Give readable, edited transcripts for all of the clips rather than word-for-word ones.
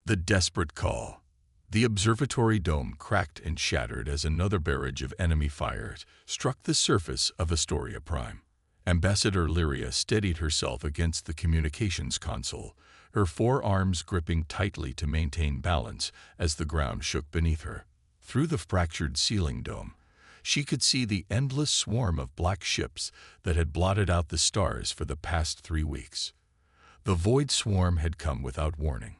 The desperate call. The observatory dome cracked and shattered as another barrage of enemy fire struck the surface of Astoria Prime. Ambassador Lyria steadied herself against the communications console, her forearms gripping tightly to maintain balance as the ground shook beneath her. Through the fractured ceiling dome, she could see the endless swarm of black ships that had blotted out the stars for the past 3 weeks. The void swarm had come without warning.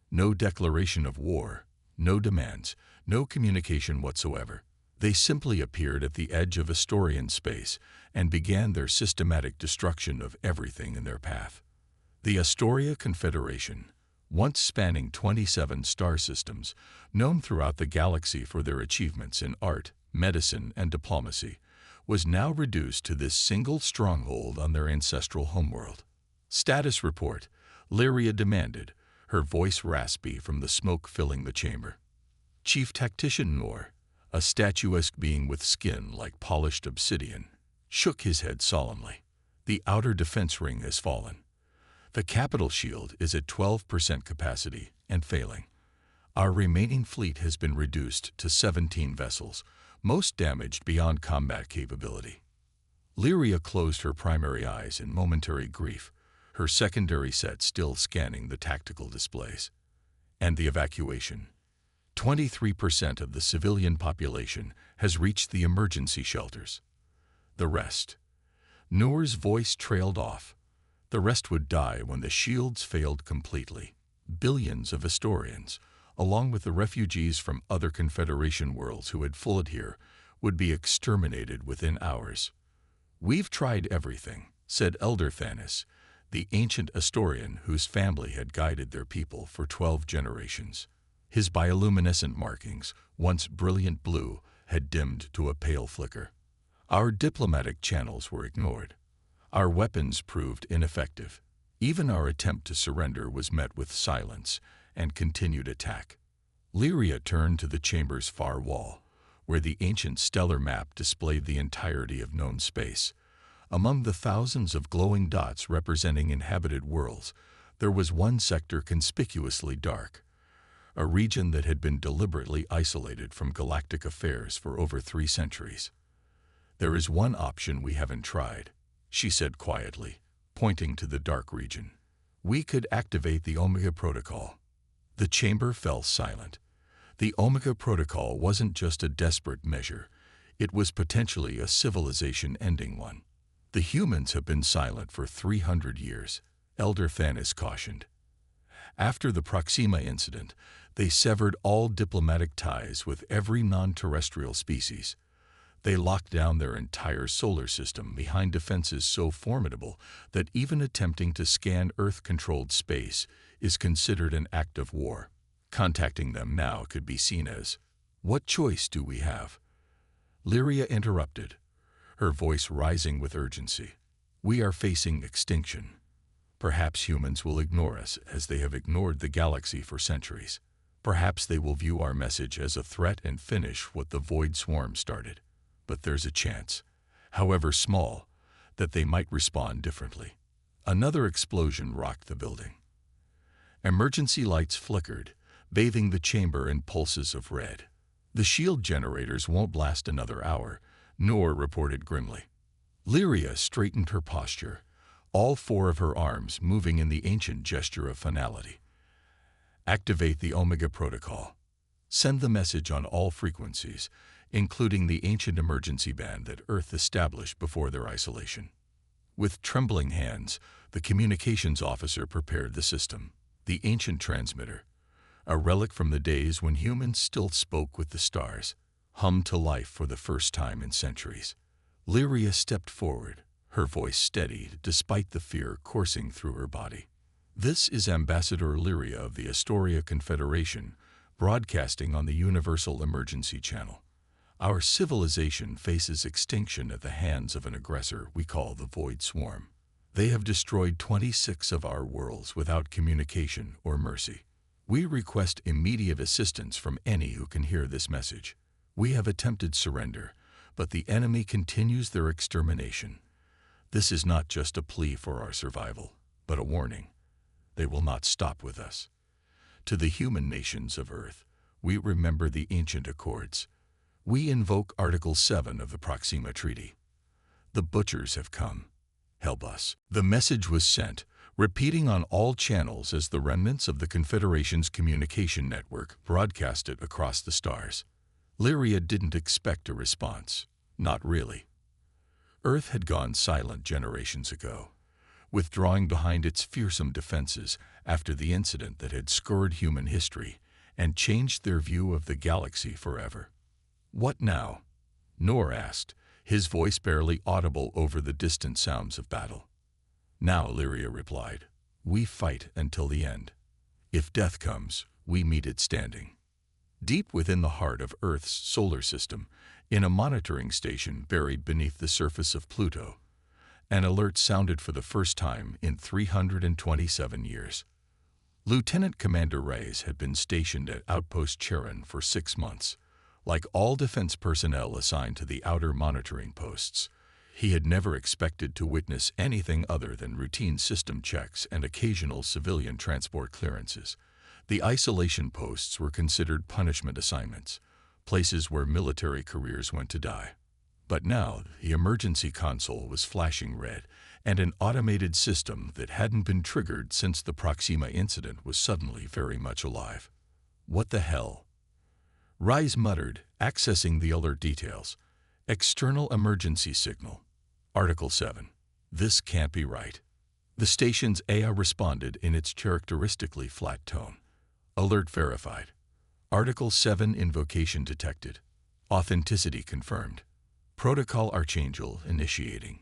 No declaration of war, no demands, no communication whatsoever. They simply appeared at the edge of Astorian space and began their systematic destruction of everything in their path. The Astoria Confederation, once spanning 27 star systems, known throughout the galaxy for their achievements in art, medicine, and diplomacy, was now reduced to this single stronghold on their ancestral homeworld. "Status report," Lyria demanded, her voice raspy from the smoke filling the chamber. Chief Tactician Nor, a statuesque being with skin like polished obsidian, shook his head solemnly. "The outer defense ring has fallen. The capital shield is at 12% capacity and failing. Our remaining fleet has been reduced to 17 vessels, most damaged beyond combat capability." Lyria closed her primary eyes in momentary grief, her secondary set still scanning the tactical displays. "And the evacuation. 23% of the civilian population has reached the emergency shelters. The rest." Noor's voice trailed off. "The rest would die when the shields failed completely. Billions of Astorians, along with the refugees from other Confederation worlds who had fled here, would be exterminated within hours." "We've tried everything," said Elder Thanis, the ancient Astorian whose family had guided their people for 12 generations. His bioluminescent markings, once brilliant blue, had dimmed to a pale flicker. "Our diplomatic channels were ignored. Our weapons proved ineffective. Even our attempt to surrender was met with silence and continued attack." Lyria turned to the chamber's far wall, where the ancient stellar map displayed the entirety of known space. Among the thousands of glowing dots representing inhabited worlds, there was one sector conspicuously dark, a region that had been deliberately isolated from galactic affairs for over 3 centuries. "There is one option we haven't tried," she said quietly, pointing to the dark region. "We could activate the Omega Protocol." The chamber fell silent. The Omega Protocol wasn't just a desperate measure, it was potentially a civilization-ending one. "The humans have been silent for 300 years, Elder Thanis cautioned. "After the Proxima incident, they severed all diplomatic ties with every non-terrestrial species. They locked down their entire solar system behind defenses so formidable that even attempting to scan Earth-controlled space is considered an act of war. Contacting them now could be seen as, 'What choice do we have?'" Lyria interrupted, her voice rising with urgency. "We are facing extinction. Perhaps humans will ignore us as they have ignored the galaxy for centuries. Perhaps they will view our message as a threat and finish what the Void Swarm started. But there's a chance, however small, that they might respond differently." Another explosion rocked the building. Emergency lights flickered, bathing the chamber in pulses of red. "The shield generators won't last another hour," Noor reported grimly. Lyria straightened her posture, all 4 of her arms moving in the ancient gesture of finality. "Activate the Omega Protocol. Send the message on all frequencies, including the ancient emergency band that Earth established before their isolation." With trembling hands, the communications officer prepared the system. The ancient transmitter, a relic from the days when humans still spoke with the stars, hummed to life for the first time in centuries. Lyria stepped forward, her voice steadied despite the fear coursing through her body. "This is Ambassador Lyria of the Astoria Confederation, broadcasting on the Universal Emergency Channel. Our civilization faces extinction at the hands of an aggressor we call the Void Swarm. They have destroyed 26 of our worlds without communication or mercy. We request immediate assistance from any who can hear this message. We have attempted surrender, but the enemy continues their extermination. This is not just a plea for our survival, but a warning. They will not stop with us." To the human nations of Earth, we remember the ancient accords. We invoke Article 7 of the Proxima Treaty. The butchers have come. Help us. The message was sent, repeating on all channels as the remnants of the Confederation's communication network broadcast it across the stars. Lyria didn't expect a response. Not really. Earth had gone silent generations ago, withdrawing behind its fearsome defenses after the incident that had scored human history and changed their view of the galaxy forever. What now? Nor asked, his voice barely audible over the distant sounds of battle. Now, Lyria replied, we fight until the end. If death comes, we meet it standing. Deep within the heart of Earth's solar system, in a monitoring station buried beneath the surface of Pluto, an alert sounded for the first time in 327 years. Lieutenant Commander Reyes had been stationed at Outpost Charon for 6 months. Like all defense personnel assigned to the outer monitoring posts, he had never expected to witness anything other than routine system checks and occasional civilian transport clearances. The isolation posts were considered punishment assignments, places where military careers went to die. But now, the emergency console was flashing red, and an automated system that hadn't been triggered since the Proxima incident was suddenly very much alive. What the hell? Reyes muttered, accessing the alert details. External emergency signal. Article 7. This can't be right. The station's AI responded in its characteristically flat tone. Alert verified. Article 7 invocation detected. Authenticity confirmed. Protocol Archangel initiating.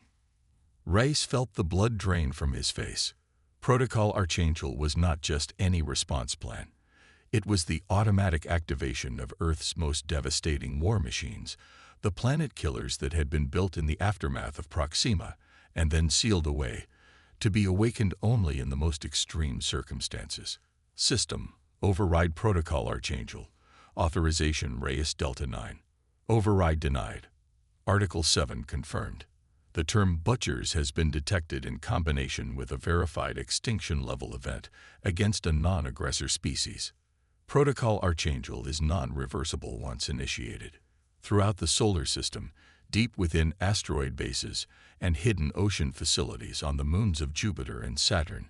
Reyes felt the blood drain from his face. Protocol Archangel was not just any response plan. It was the automatic activation of Earth's most devastating war machines, the planet killers that had been built in the aftermath of Proxima and then sealed away, to be awakened only in the most extreme circumstances. System, override Protocol Archangel. Authorization Reyes Delta 9. Override denied. Article 7 confirmed. The term butchers has been detected in combination with a verified extinction-level event against a non-aggressor species. Protocol Archangel is non-reversible once initiated. Throughout the solar system, deep within asteroid bases and hidden ocean facilities on the moons of Jupiter and Saturn,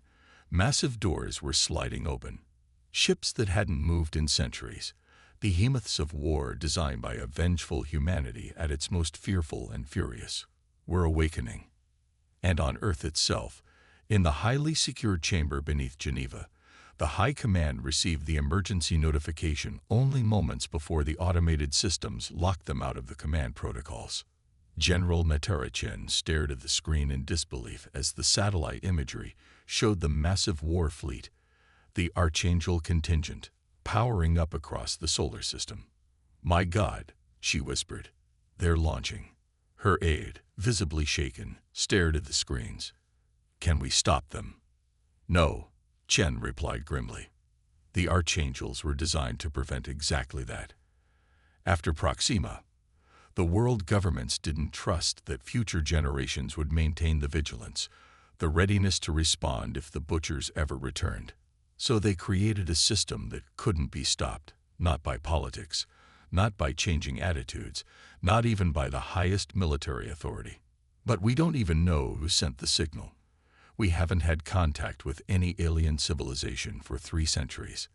massive doors were sliding open. Ships that hadn't moved in centuries, behemoths of war designed by a vengeful humanity at its most fearful and furious, were awakening. And on Earth itself, in the highly secured chamber beneath Geneva, the High Command received the emergency notification only moments before the automated systems locked them out of the command protocols. General Matarachin stared at the screen in disbelief as the satellite imagery showed the massive war fleet, the Archangel contingent, powering up across the solar system. My God, she whispered. They're launching. Her aide, visibly shaken, stared at the screens. Can we stop them? No. Chen replied grimly. The Archangels were designed to prevent exactly that. After Proxima, the world governments didn't trust that future generations would maintain the vigilance, the readiness to respond if the butchers ever returned. So they created a system that couldn't be stopped, not by politics, not by changing attitudes, not even by the highest military authority. But we don't even know who sent the signal. We haven't had contact with any alien civilization for 3 centuries.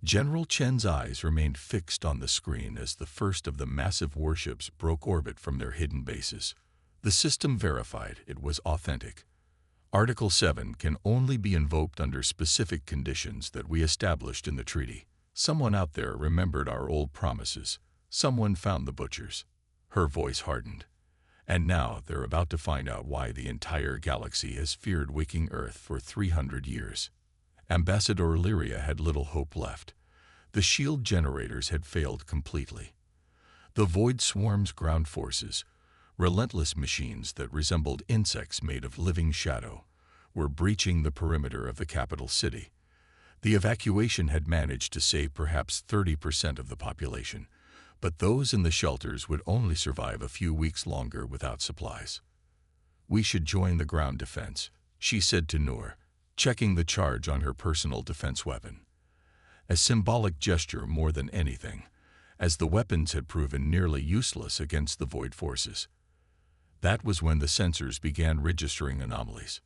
General Chen's eyes remained fixed on the screen as the first of the massive warships broke orbit from their hidden bases. The system verified it was authentic. Article 7 can only be invoked under specific conditions that we established in the treaty. Someone out there remembered our old promises. Someone found the butchers. Her voice hardened. And now they're about to find out why the entire galaxy has feared waking Earth for 300 years. Ambassador Lyria had little hope left. The shield generators had failed completely. The Void Swarm's ground forces, relentless machines that resembled insects made of living shadow, were breaching the perimeter of the capital city. The evacuation had managed to save perhaps 30% of the population, but those in the shelters would only survive a few weeks longer without supplies. We should join the ground defense, she said to Noor, checking the charge on her personal defense weapon. a symbolic gesture more than anything, as the weapons had proven nearly useless against the void forces. That was when the sensors began registering anomalies.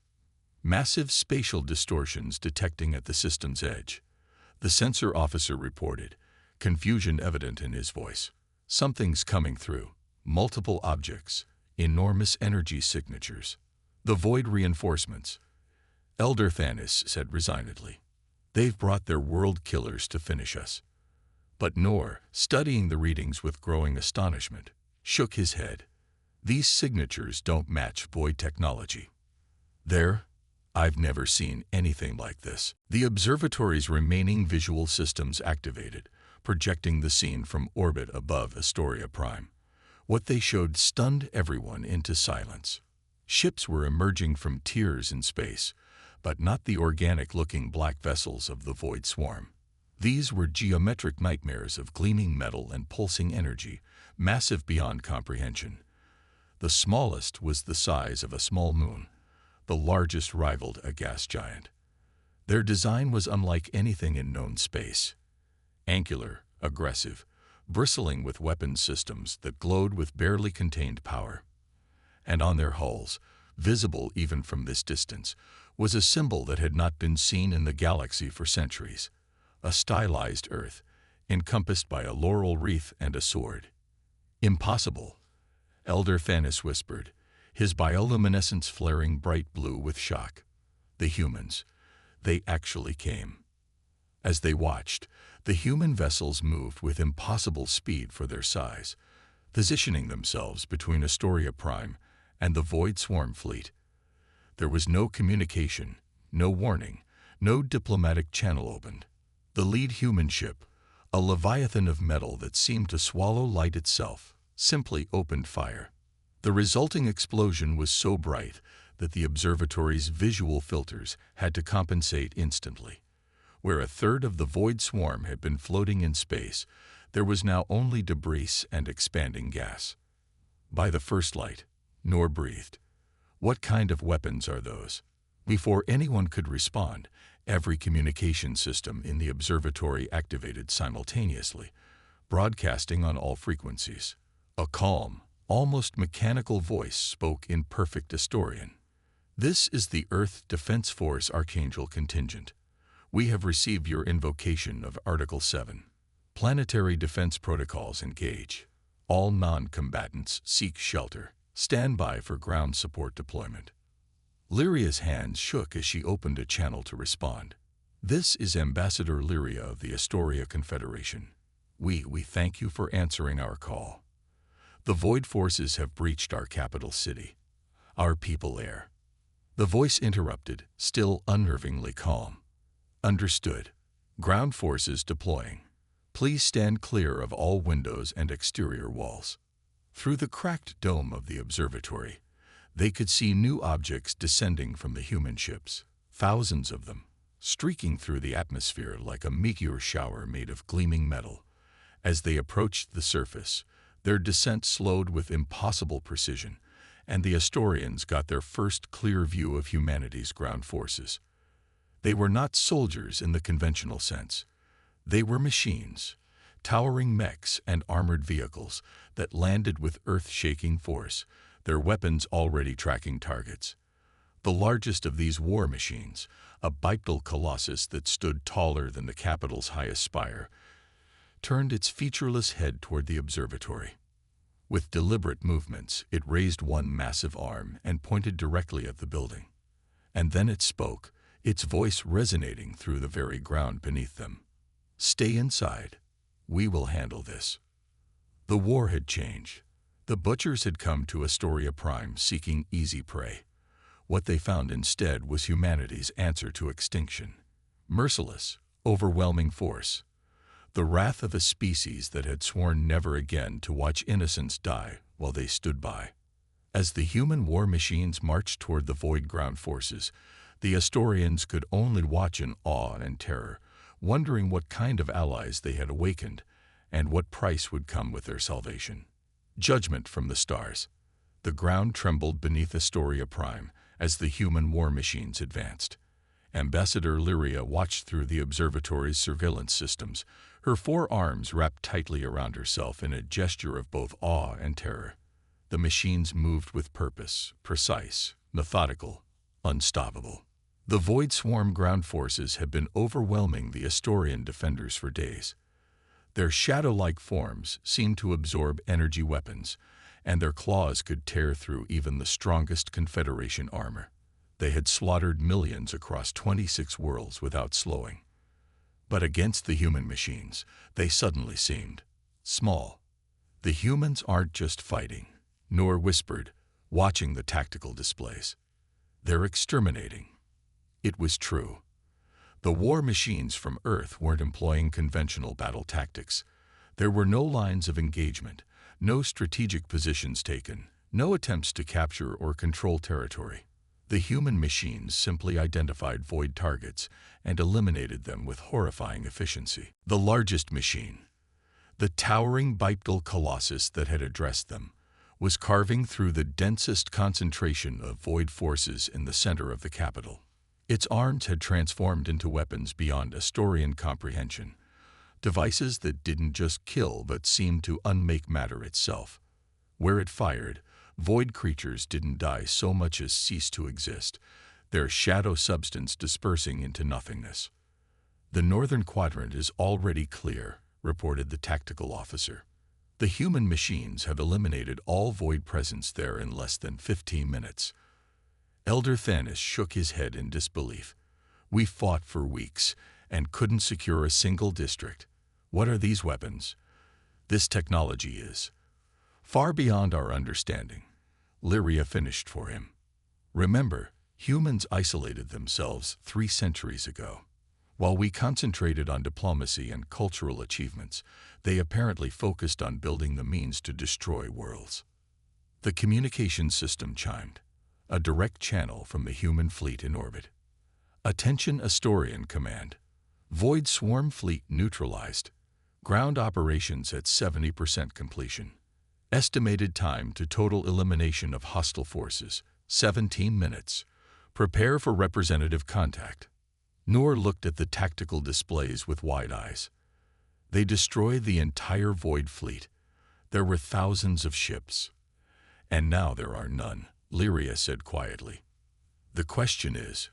Massive spatial distortions detecting at the system's edge. The sensor officer reported, confusion evident in his voice. Something's coming through. Multiple objects. Enormous energy signatures. The void reinforcements. Elder Thanos said resignedly. They've brought their world killers to finish us. But Nor, studying the readings with growing astonishment, shook his head. These signatures don't match void technology. I've never seen anything like this. The observatory's remaining visual systems activated, projecting the scene from orbit above Astoria Prime. What they showed stunned everyone into silence. Ships were emerging from tiers in space, but not the organic-looking black vessels of the Void Swarm. These were geometric nightmares of gleaming metal and pulsing energy, massive beyond comprehension. The smallest was the size of a small moon. The largest rivaled a gas giant. Their design was unlike anything in known space. Angular, aggressive, bristling with weapons systems that glowed with barely contained power. And on their hulls, visible even from this distance, was a symbol that had not been seen in the galaxy for centuries. A stylized Earth, encompassed by a laurel wreath and a sword. Impossible, Elder Thanos whispered, his bioluminescence flaring bright blue with shock. The humans, they actually came. As they watched, the human vessels moved with impossible speed for their size, positioning themselves between Astoria Prime and the Void Swarm fleet. There was no communication, no warning, no diplomatic channel opened. The lead human ship, a leviathan of metal that seemed to swallow light itself, simply opened fire. The resulting explosion was so bright that the observatory's visual filters had to compensate instantly. Where a third of the Void Swarm had been floating in space, there was now only debris and expanding gas. By the first light, Nor breathed. What kind of weapons are those? Before anyone could respond, every communication system in the observatory activated simultaneously, broadcasting on all frequencies. A calm, almost mechanical voice spoke in perfect Astorian. This is the Earth Defense Force Archangel Contingent. We have received your invocation of Article 7. Planetary defense protocols engage. All non-combatants seek shelter. Stand by for ground support deployment. Lyria's hands shook as she opened a channel to respond. This is Ambassador Lyria of the Astoria Confederation. We thank you for answering our call. The Void Forces have breached our capital city. Our people err. The voice interrupted, still unnervingly calm. Understood. Ground forces deploying. Please stand clear of all windows and exterior walls. Through the cracked dome of the observatory, they could see new objects descending from the human ships, thousands of them, streaking through the atmosphere like a meteor shower made of gleaming metal. As they approached the surface, their descent slowed with impossible precision, and the Astorians got their first clear view of humanity's ground forces. They were not soldiers in the conventional sense. They were machines, towering mechs and armored vehicles that landed with earth-shaking force, their weapons already tracking targets. The largest of these war machines, a bipedal colossus that stood taller than the capital's highest spire, turned its featureless head toward the observatory. With deliberate movements, it raised one massive arm and pointed directly at the building. And then it spoke, its voice resonating through the very ground beneath them. Stay inside. We will handle this. The war had changed. The butchers had come to Astoria Prime seeking easy prey. What they found instead was humanity's answer to extinction. Merciless, overwhelming force. The wrath of a species that had sworn never again to watch innocents die while they stood by. As the human war machines marched toward the void ground forces, the Astorians could only watch in awe and terror, wondering what kind of allies they had awakened and what price would come with their salvation. Judgment from the stars. The ground trembled beneath Astoria Prime as the human war machines advanced. Ambassador Lyria watched through the observatory's surveillance systems, her 4 arms wrapped tightly around herself in a gesture of both awe and terror. The machines moved with purpose, precise, methodical, unstoppable. The Void Swarm ground forces had been overwhelming the Astorian defenders for days. Their shadow-like forms seemed to absorb energy weapons, and their claws could tear through even the strongest Confederation armor. They had slaughtered millions across 26 worlds without slowing. But against the human machines, they suddenly seemed small. The humans aren't just fighting, nor whispered, watching the tactical displays. They're exterminating. It was true. The war machines from Earth weren't employing conventional battle tactics. There were no lines of engagement, no strategic positions taken, no attempts to capture or control territory. The human machines simply identified void targets and eliminated them with horrifying efficiency. The largest machine, the towering bipedal colossus that had addressed them, was carving through the densest concentration of void forces in the center of the capital. Its arms had transformed into weapons beyond Astorian comprehension, devices that didn't just kill but seemed to unmake matter itself. Where it fired, void creatures didn't die so much as cease to exist, their shadow substance dispersing into nothingness. "The northern quadrant is already clear," reported the tactical officer. The human machines have eliminated all void presence there in less than 15 minutes. Elder Thanos shook his head in disbelief. "We fought for weeks and couldn't secure a single district. What are these weapons? This technology is far beyond our understanding." Lyria finished for him. "Remember, humans isolated themselves 3 centuries ago. While we concentrated on diplomacy and cultural achievements, they apparently focused on building the means to destroy worlds." The communication system chimed, a direct channel from the human fleet in orbit. "Attention Astorian Command. Void Swarm Fleet neutralized. Ground operations at 70% completion. Estimated time to total elimination of hostile forces, 17 minutes. Prepare for representative contact." Noor looked at the tactical displays with wide eyes. They destroyed the entire Void fleet. There were thousands of ships. "And now there are none," Lyria said quietly. "The question is,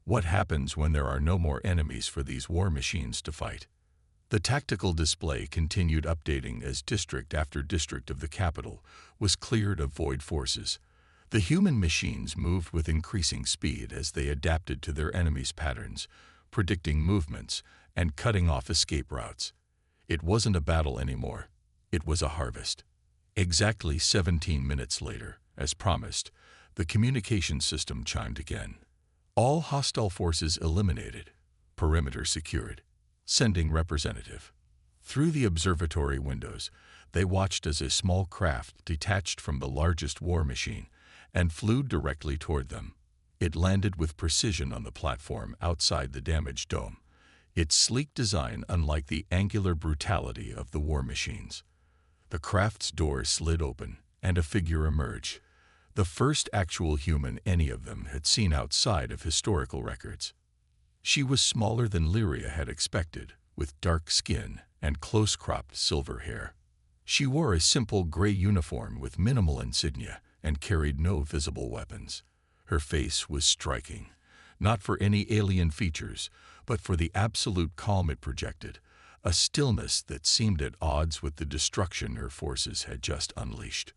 what happens when there are no more enemies for these war machines to fight?" The tactical display continued updating as district after district of the capital was cleared of void forces. The human machines moved with increasing speed as they adapted to their enemies' patterns, predicting movements and cutting off escape routes. It wasn't a battle anymore. It was a harvest. Exactly 17 minutes later, as promised, the communication system chimed again. "All hostile forces eliminated. Perimeter secured. Sending representative." Through the observatory windows, they watched as a small craft detached from the largest war machine and flew directly toward them. It landed with precision on the platform outside the damaged dome, its sleek design unlike the angular brutality of the war machines. The craft's door slid open, and a figure emerged, the first actual human any of them had seen outside of historical records. She was smaller than Lyria had expected, with dark skin and close-cropped silver hair. She wore a simple gray uniform with minimal insignia and carried no visible weapons. Her face was striking, not for any alien features, but for the absolute calm it projected, a stillness that seemed at odds with the destruction her forces had just unleashed.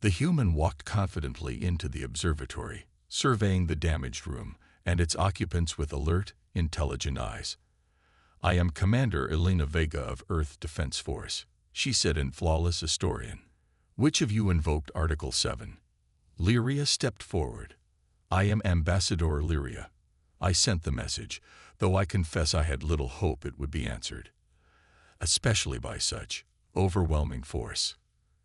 The human walked confidently into the observatory, surveying the damaged room and its occupants with alert, intelligent eyes. "I am Commander Elena Vega of Earth Defense Force," she said in flawless Astorian. "Which of you invoked Article 7? Lyria stepped forward. "I am Ambassador Lyria. I sent the message, though I confess I had little hope it would be answered, especially by such overwhelming force."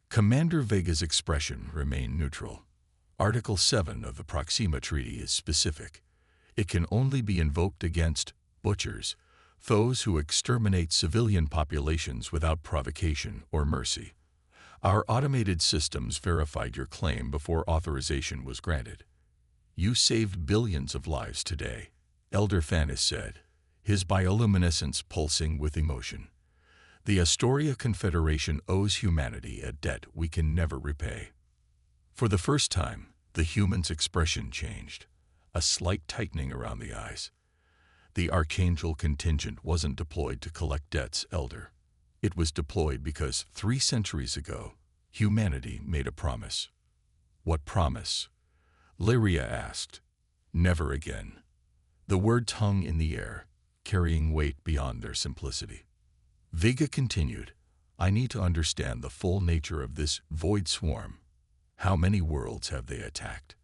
Commander Vega's expression remained neutral. "Article 7 of the Proxima Treaty is specific. It can only be invoked against butchers, those who exterminate civilian populations without provocation or mercy. Our automated systems verified your claim before authorization was granted. You saved billions of lives today, Elder Thanos said, his bioluminescence pulsing with emotion. The Astoria Confederation owes humanity a debt we can never repay. For the first time, the human's expression changed, a slight tightening around the eyes. The Archangel contingent wasn't deployed to collect debts, Elder. It was deployed because 3 centuries ago, humanity made a promise. What promise? Lyria asked. Never again. The words hung in the air, carrying weight beyond their simplicity. Vega continued, I need to understand the full nature of this void swarm. How many worlds have they attacked?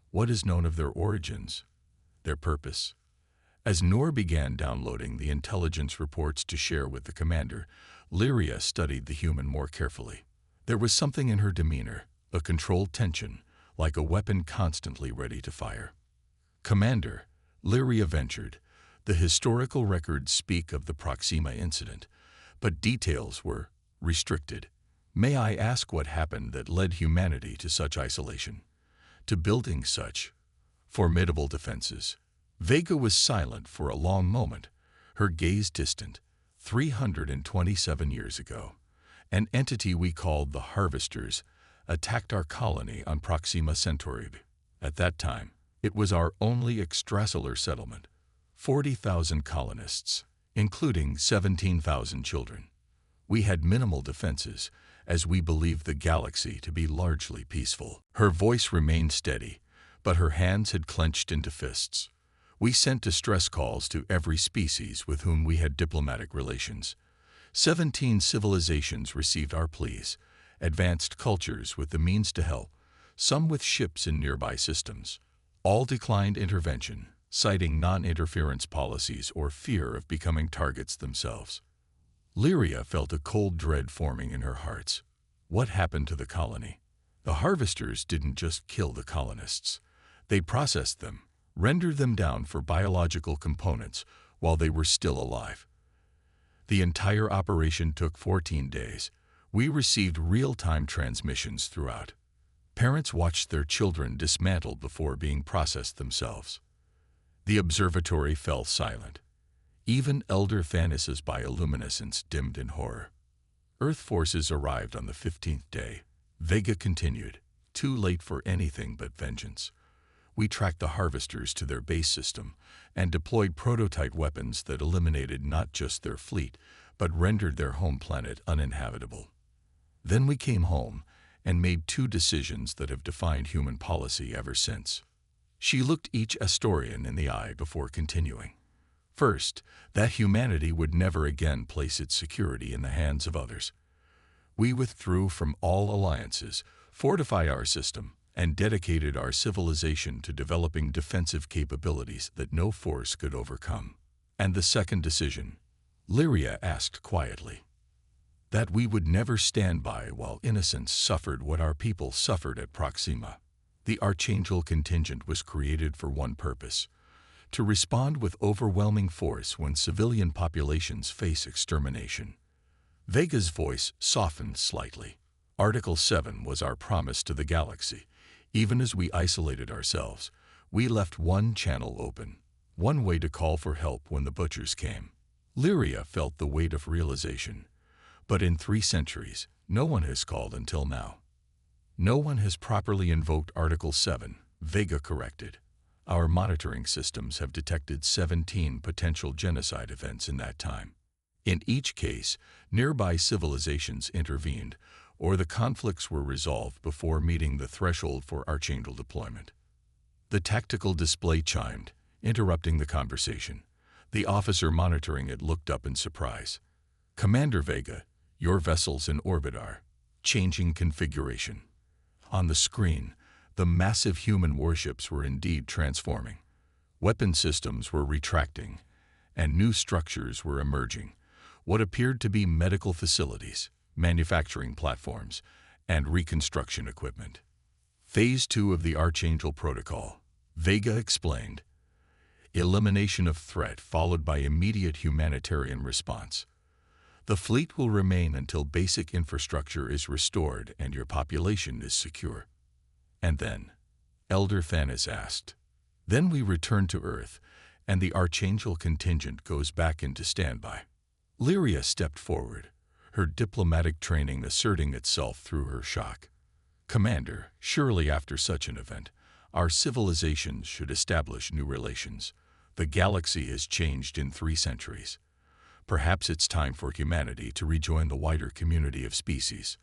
What is known of their origins, their purpose? As Noor began downloading the intelligence reports to share with the commander, Lyria studied the human more carefully. There was something in her demeanor, a controlled tension, like a weapon constantly ready to fire. Commander, Lyria ventured, the historical records speak of the Proxima incident, but details were restricted. May I ask what happened that led humanity to such isolation, to building such formidable defenses? Vega was silent for a long moment, her gaze distant. 327 years ago, an entity we called the Harvesters attacked our colony on Proxima Centauri. At that time, it was our only extrasolar settlement. 40,000 colonists, including 17,000 children. We had minimal defenses, as we believed the galaxy to be largely peaceful. Her voice remained steady, but her hands had clenched into fists. We sent distress calls to every species with whom we had diplomatic relations. 17 civilizations received our pleas, advanced cultures with the means to help, some with ships in nearby systems. All declined intervention, citing non-interference policies or fear of becoming targets themselves. Lyria felt a cold dread forming in her heart. What happened to the colony? The Harvesters didn't just kill the colonists. They processed them, rendered them down for biological components while they were still alive. The entire operation took 14 days. We received real-time transmissions throughout. Parents watched their children dismantled before being processed themselves. The observatory fell silent. Even Elder Thanos' bioluminescence dimmed in horror. Earth forces arrived on the 15th day. Vega continued, too late for anything but vengeance. We tracked the Harvesters to their base system and deployed prototype weapons that eliminated not just their fleet, but rendered their home planet uninhabitable. Then we came home and made 2 decisions that have defined human policy ever since. She looked each Astorian in the eye before continuing. First, that humanity would never again place its security in the hands of others. We withdrew from all alliances, fortified our system, and dedicated our civilization to developing defensive capabilities that no force could overcome. And the second decision, Lyria asked quietly, that we would never stand by while innocents suffered what our people suffered at Proxima. The Archangel contingent was created for one purpose, to respond with overwhelming force when civilian populations face extermination. Vega's voice softened slightly. Article 7 was our promise to the galaxy. Even as we isolated ourselves, we left one channel open, one way to call for help when the butchers came. Lyria felt the weight of realization. But in 3 centuries, no one has called until now. No one has properly invoked Article 7, Vega corrected. Our monitoring systems have detected 17 potential genocide events in that time. In each case, nearby civilizations intervened, or the conflicts were resolved before meeting the threshold for Archangel deployment. The tactical display chimed, interrupting the conversation. The officer monitoring it looked up in surprise. Commander Vega, your vessels in orbit are changing configuration. On the screen, the massive human warships were indeed transforming. Weapon systems were retracting, and new structures were emerging, what appeared to be medical facilities, manufacturing platforms, and reconstruction equipment. Phase 2 of the Archangel Protocol, Vega explained. Elimination of threat followed by immediate humanitarian response. The fleet will remain until basic infrastructure is restored and your population is secure. And then, Elder Thanos asked, then we return to Earth and the Archangel contingent goes back into standby. Lyria stepped forward, her diplomatic training asserting itself through her shock. Commander, surely after such an event, our civilizations should establish new relations. The galaxy has changed in 3 centuries. Perhaps it's time for humanity to rejoin the wider community of species.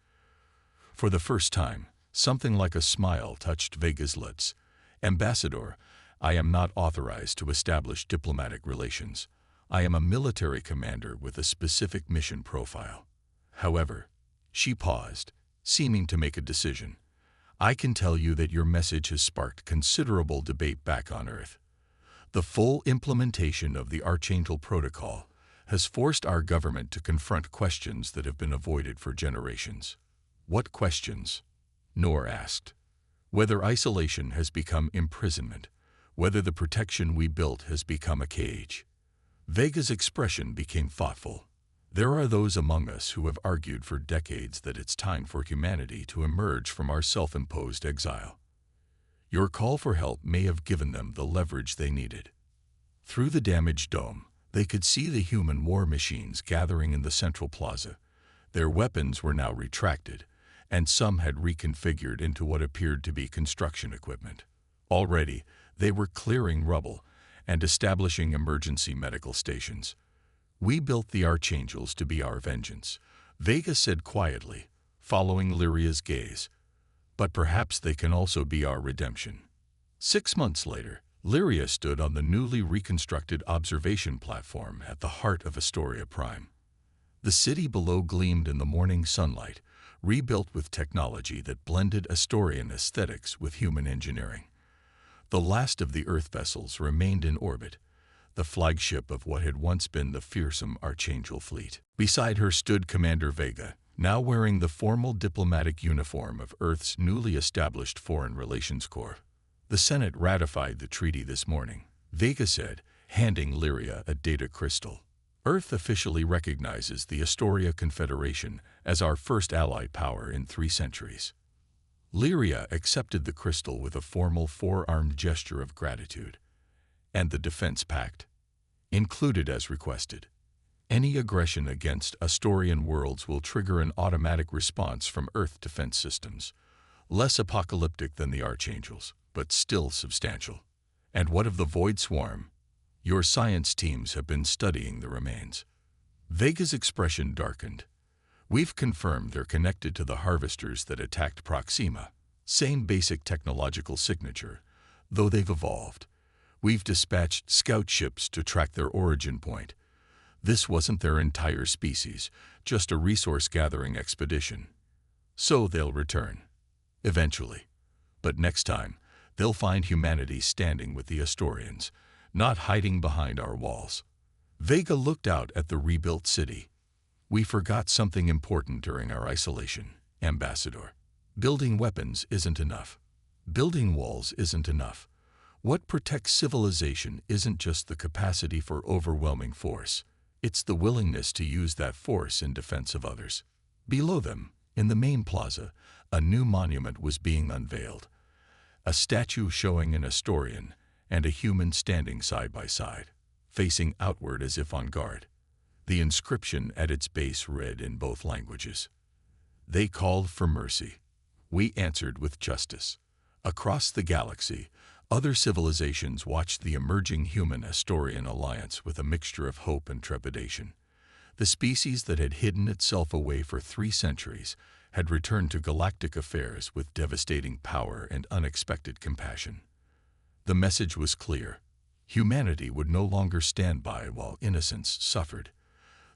For the first time, something like a smile touched Vega's lips. Ambassador, I am not authorized to establish diplomatic relations. I am a military commander with a specific mission profile. However, she paused, seeming to make a decision. I can tell you that your message has sparked considerable debate back on Earth. The full implementation of the Archangel Protocol has forced our government to confront questions that have been avoided for generations. What questions? Noor asked. Whether isolation has become imprisonment, whether the protection we built has become a cage. Vega's expression became thoughtful. There are those among us who have argued for decades that it's time for humanity to emerge from our self-imposed exile. Your call for help may have given them the leverage they needed. Through the damaged dome, they could see the human war machines gathering in the central plaza. Their weapons were now retracted, and some had reconfigured into what appeared to be construction equipment. Already, they were clearing rubble and establishing emergency medical stations. We built the Archangels to be our vengeance, Vega said quietly, following Lyria's gaze. But perhaps they can also be our redemption. 6 months later, Lyria stood on the newly reconstructed observation platform at the heart of Astoria Prime. The city below gleamed in the morning sunlight, rebuilt with technology that blended Astorian aesthetics with human engineering. The last of the Earth vessels remained in orbit, the flagship of what had once been the fearsome Archangel fleet. Beside her stood Commander Vega, now wearing the formal diplomatic uniform of Earth's newly established Foreign Relations Corps. The Senate ratified the treaty this morning, Vega said, handing Lyria a data crystal. Earth officially recognizes the Astoria Confederation as our first allied power in 3 centuries. Lyria accepted the crystal with a formal 4-armed gesture of gratitude. And the Defense Pact, included as requested. Any aggression against Astorian worlds will trigger an automatic response from Earth defense systems, less apocalyptic than the Archangels, but still substantial. And what of the Void Swarm? Your science teams have been studying the remains. Vega's expression darkened. We've confirmed they're connected to the harvesters that attacked Proxima. Same basic technological signature, though they've evolved. We've dispatched scout ships to track their origin point. This wasn't their entire species, just a resource-gathering expedition. So they'll return. Eventually. But next time, they'll find humanity standing with the Astorians, not hiding behind our walls. Vega looked out at the rebuilt city. We forgot something important during our isolation, Ambassador. Building weapons isn't enough. Building walls isn't enough. What protects civilization isn't just the capacity for overwhelming force. It's the willingness to use that force in defense of others. Below them, in the main plaza, a new monument was being unveiled. A statue showing an Astorian and a human standing side by side, facing outward as if on guard. The inscription at its base read in both languages. They called for mercy. We answered with justice. Across the galaxy, other civilizations watched the emerging human-Astorian alliance with a mixture of hope and trepidation. The species that had hidden itself away for 3 centuries had returned to galactic affairs with devastating power and unexpected compassion. The message was clear. Humanity would no longer stand by while innocents suffered.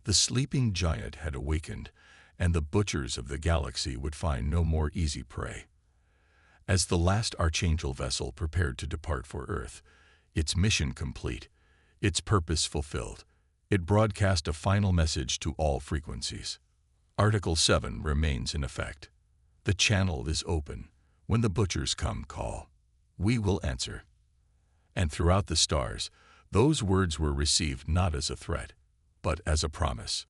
The sleeping giant had awakened, and the butchers of the galaxy would find no more easy prey. As the last Archangel vessel prepared to depart for Earth, its mission complete, its purpose fulfilled, it broadcast a final message to all frequencies. Article 7 remains in effect. The channel is open. When the butchers come, call. We will answer. And throughout the stars, those words were received not as a threat, but as a promise.